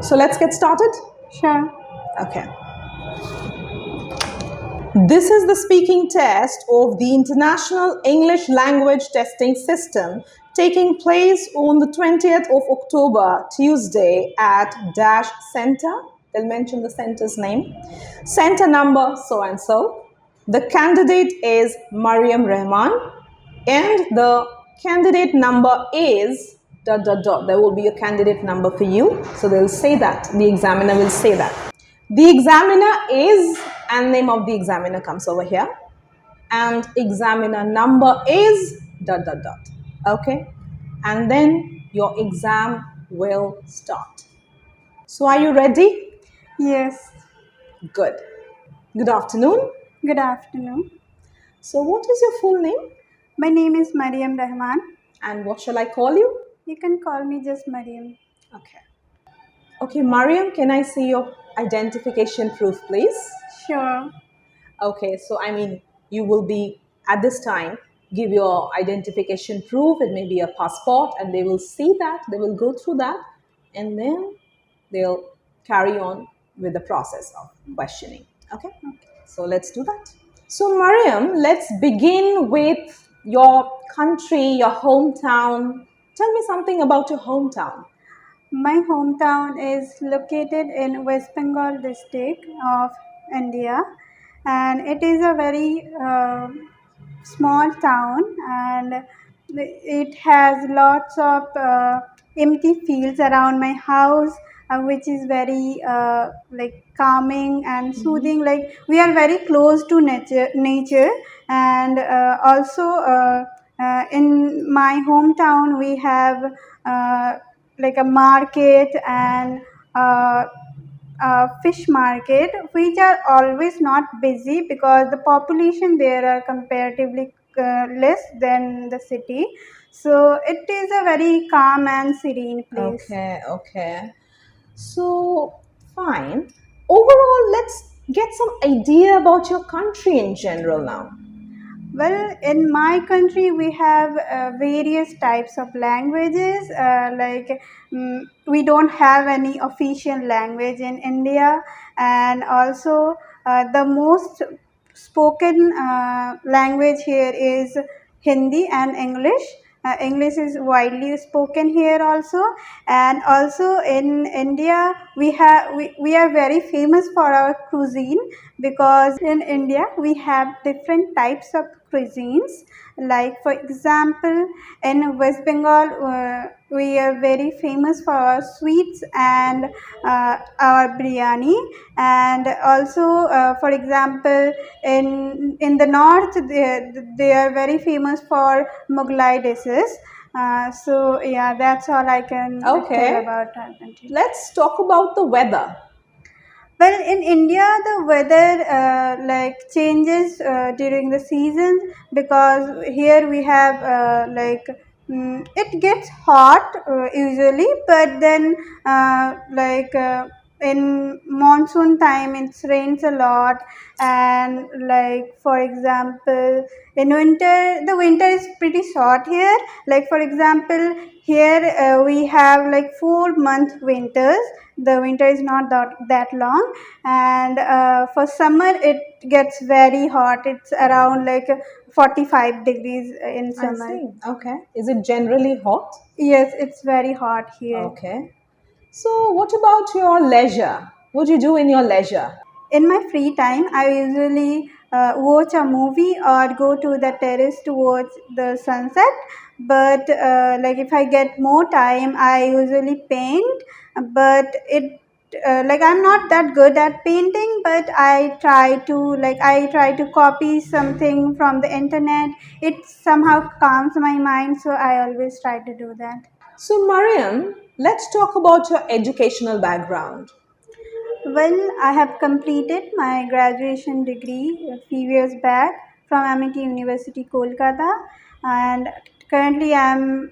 So let's get started. Sure. Okay. This is the speaking test of the International English Language Testing System taking place on the 20th of October, Tuesday at Dash Center. They'll mention the center's name. Center number so-and-so. The candidate is Mariyam Rahman and the candidate number is ... There will be a candidate number for you. So they'll say that. The examiner will say that. The examiner is, and name of the examiner comes over here, and examiner number is ... Okay, and then your exam will start. So are you ready? Yes. Good. Good afternoon. Good afternoon. So what is your full name? My name is Mariyam Rahman. And what shall I call you? You can call me just Mariyam. Okay. Okay, Mariyam, can I see your identification proof, please? Sure. Okay, so you will be, at this time, give your identification proof. It may be a passport, and they will see that, they will go through that, and then they'll carry on with the process of questioning. Okay? So let's do that. So Mariyam, let's begin with your country, your hometown. Tell me something about your hometown. My hometown is located in West Bengal district of India, and it is a very small town, and it has lots of empty fields around my house, which is very calming and soothing. Like, we are very close to nature, and also in my hometown we have like a market and fish market, which are always not busy because the population there are comparatively less than the city. So it is a very calm and serene place. Okay. So, fine. Overall, let's get some idea about your country in general now. Well, in my country we have various types of languages. We don't have any official language in India, and also the most spoken language here is Hindi and English. English is widely spoken here also, and also in India we are very famous for our cuisine, because in India we have different types of cuisines. Like, for example, in West Bengal we are very famous for our sweets and our biryani, and also for example in the north they are very famous for Mughlai dishes. So yeah, that's all I can tell about our country. Let's talk about the weather. Well, in India, the weather changes during the seasons, because here we have it gets hot usually, but then in monsoon time it rains a lot, and for example in winter, the winter is pretty short here. Like, for example, here we have 4-month winters. The winter is not that long, and for summer it gets very hot. It's around 45 degrees in summer. I see. Okay. Is it generally hot? Yes, it's very hot here. Okay. So what about your leisure? What do you do in your leisure? In my free time, I usually watch a movie or go to the terrace to watch the sunset. But if I get more time, I usually paint. But I'm not that good at painting, but I try to copy something from the internet. It somehow calms my mind, so I always try to do that. So Mariyam, let's talk about your educational background. Well, I have completed my graduation degree a few years back from MIT University, Kolkata, and currently I am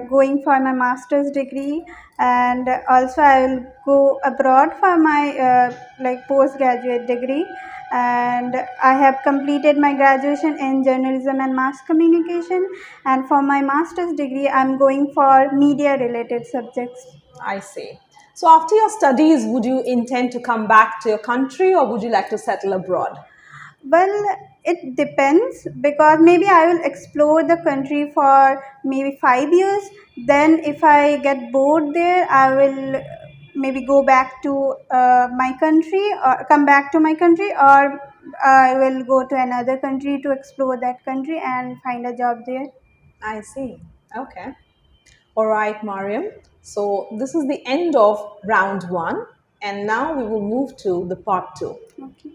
going for my master's degree, and also I will go abroad for my postgraduate degree. And I have completed my graduation in journalism and mass communication, and for my master's degree I am going for media related subjects. I see. So after your studies, would you intend to come back to your country or would you like to settle abroad? Well, it depends, because maybe I will explore the country for maybe 5 years. Then, if I get bored there, I will maybe go back to my country, or come back to my country, or I will go to another country to explore that country and find a job there. I see. Okay. All right, Mariam. So this is the end of round one, and now we will move to the part two. Okay.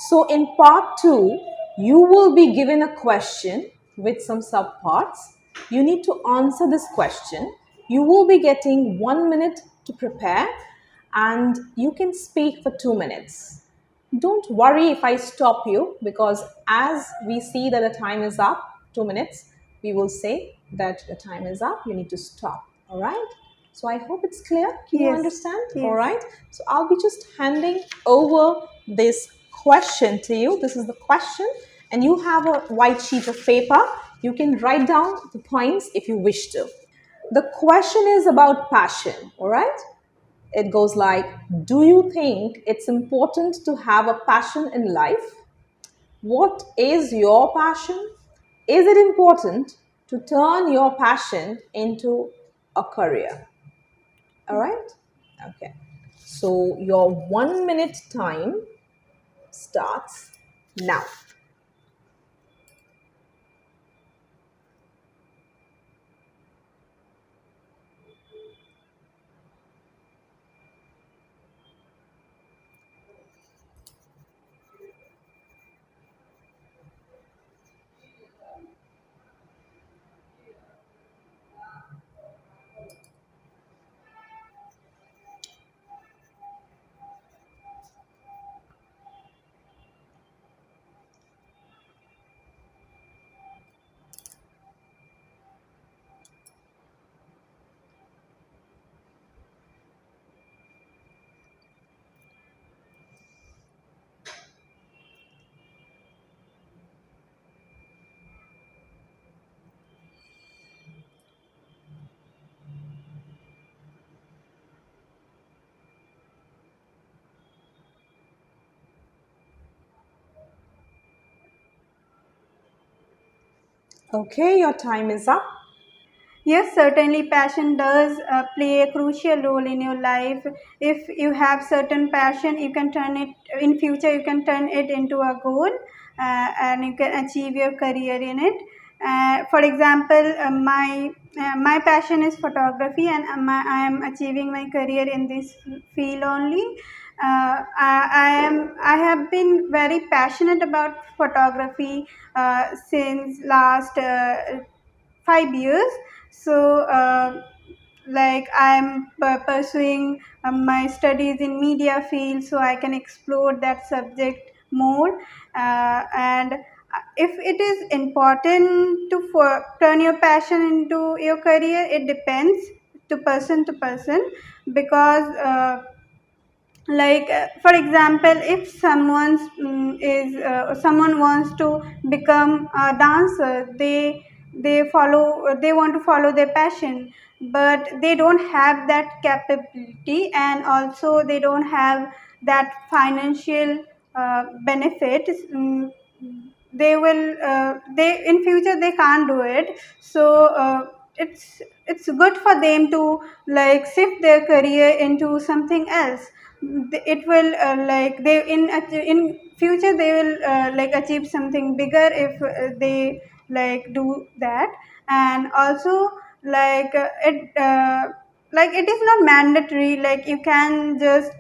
So in part two, you will be given a question with some subparts. You need to answer this question. You will be getting 1 minute to prepare, and you can speak for 2 minutes. Don't worry if I stop you, because as we see that the time is up, 2 minutes, we will say that the time is up, you need to stop. All right? So I hope it's clear. Can you Yes. understand? Yes. All right. So I'll be just handing over this question to you. This is the question, and you have a white sheet of paper. You can write down the points if you wish to. The question is about passion. All right. It goes like, do you think it's important to have a passion in life? What is your passion? Is it important to turn your passion into a career? All right? Okay. So your 1 minute time starts now. Okay, your time is up. Yes, certainly passion does play a crucial role in your life. If you have certain passion, you can turn it in future. You can turn it into a goal, and you can achieve your career in it. For example, my passion is photography, and I am achieving my career in this field only. I have been very passionate about photography since last 5 years. So like I'm pursuing my studies in media field, so I can explore that subject more. And if it is important to turn your passion into your career, it depends to person, because for example, if someone wants to become a dancer, they want to follow their passion, but they don't have that capability, and also they don't have that financial benefit. They will they in future they can't do it. So it's good for them to like shift their career into something else. It will like they in future they will like achieve something bigger if they like do that. And also like it is not mandatory, like you can just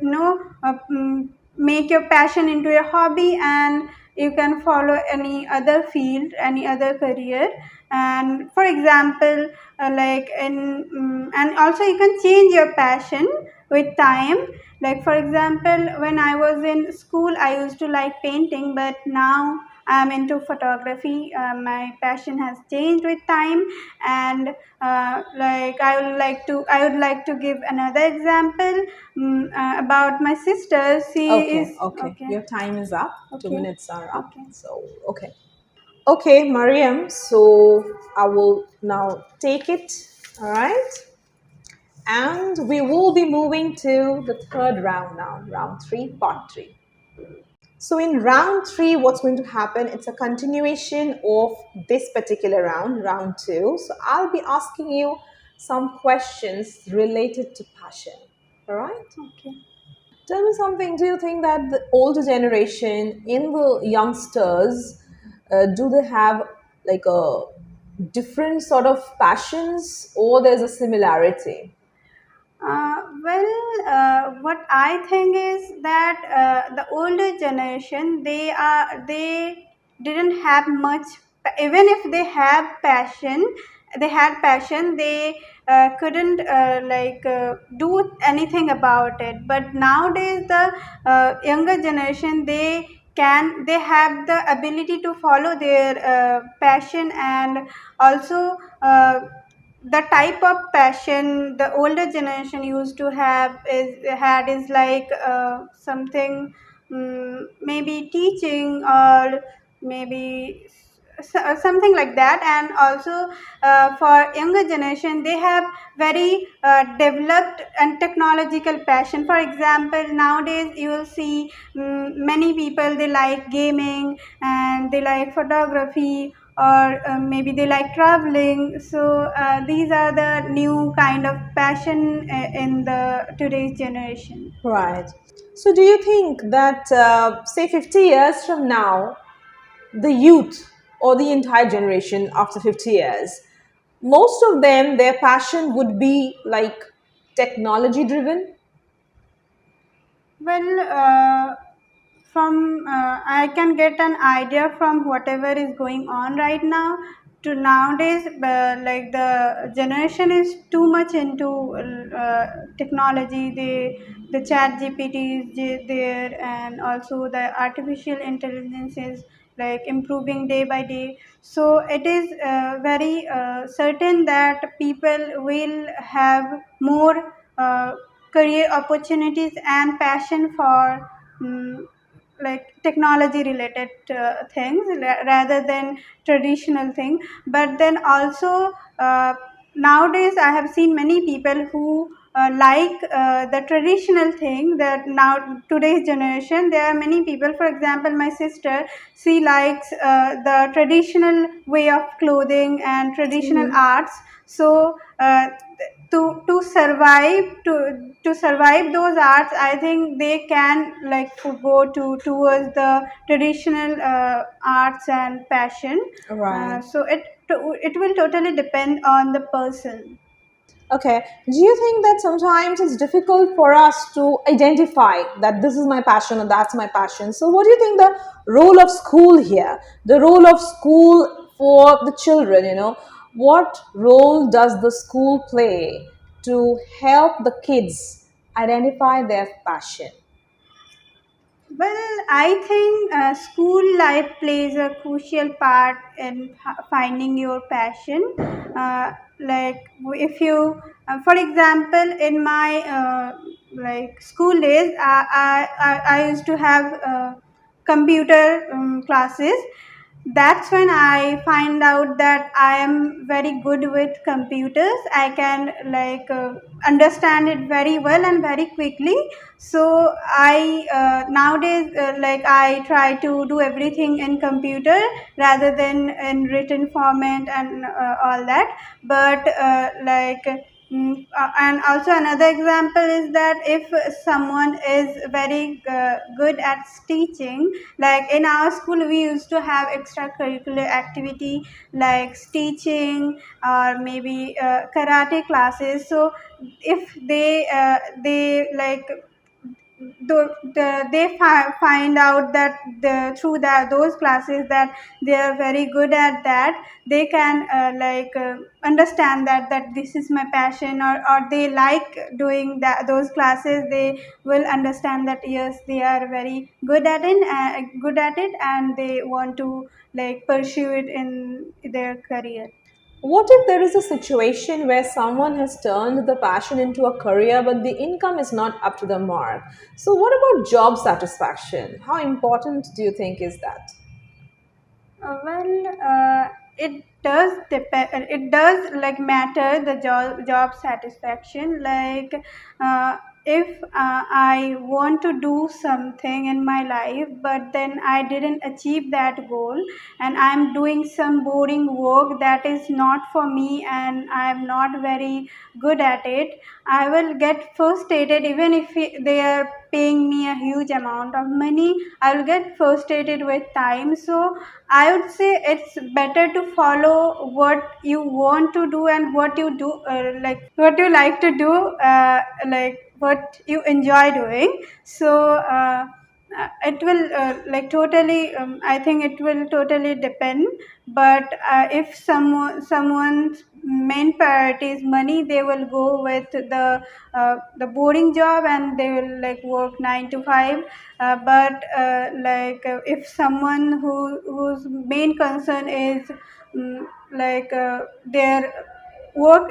make your passion into a hobby, and you can follow any other field, any other career. And for example, and also you can change your passion with time. Like for example, when I was in school, I used to like painting, but now I'm into photography. My passion has changed with time. And I would like to give another example about my sister. She Okay, is okay. okay. Your time is up. 2 Okay. minutes are up. Okay. So, okay. Okay, Mariam. So I will now take it. All right. and we will be moving to the third round now, round 3, part 3. So in round 3, what's going to happen? It's a continuation of this particular round, round 2. So I'll be asking you some questions related to passion. All right? Okay. Tell me something. Do you think that the older generation in the youngsters, do they have like a different sort of passions, or there's a similarity? What I think is that the older generation, they didn't have much. Even if they had passion. They couldn't do anything about it. But nowadays, the younger generation, they have the ability to follow their passion, and also the type of passion the older generation used to have is like something, maybe teaching, or maybe something like that. And also for younger generation, they have very developed and technological passion. For example, nowadays you will see many people, they like gaming, and they like photography, or maybe they like traveling. So these are the new kind of passion in the today's generation. Right. So do you think that, say, 50 years from now, the youth or the entire generation after 50 years, most of them, their passion would be like technology driven? Well, from I can get an idea from whatever is going on right now to nowadays. Like the generation is too much into technology. The chat GPT is there, and also the artificial intelligence is like improving day by day. So it is very certain that people will have more career opportunities and passion for like technology related things rather than traditional thing. But then also nowadays I have seen many people who like the traditional thing. That now today's generation, there are many people, for example my sister, she likes the traditional way of clothing and traditional arts. So to survive those arts, I think they can like to go towards the traditional arts and passion. Right. So it will totally depend on the person. Okay. Do you think that sometimes it's difficult for us to identify that this is my passion or that's my passion? So, what do you think the role of school here? The role of school for the children, what role does the school play to help the kids identify their passion? Well, I think school life plays a crucial part in finding your passion. Like if you, for example, in my like school days, I used to have computer classes. That's when I find out that I am very good with computers. I can like understand it very well and very quickly. So I nowadays like I try to do everything in computer rather than in written format and all that. But and also another example is that if someone is very good at teaching, like in our school we used to have extracurricular activity like teaching or maybe karate classes. So if they like find out that through those classes that they are very good at that, they can understand that this is my passion, or they like doing those classes. They will understand that yes, they are very good at it, and they want to like pursue it in their career. What if there is a situation where someone has turned the passion into a career but the income is not up to the mark? So, what about job satisfaction? How important do you think is that? Well, it does depend, it does like matter the job satisfaction. Like if I want to do something in my life but then I didn't achieve that goal and I'm doing some boring work that is not for me and I'm not very good at it, I will get frustrated. Even if they are paying me a huge amount of money, I will get frustrated with time. So I would say it's better to follow what you want to do and what you do, like what you like to do, like what you enjoy doing. So it will like totally. I think it will totally depend. But if someone's main priority is money, they will go with the boring job and they will like work 9 to 5. But if someone whose main concern is like their work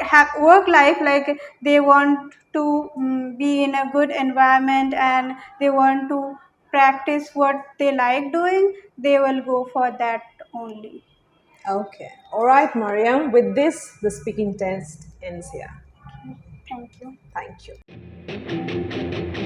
life, like they want to be in a good environment and they want to practice what they like doing, they will go for that only. Okay. All right, Mariyam. With this, the speaking test ends here. Thank you. Thank you.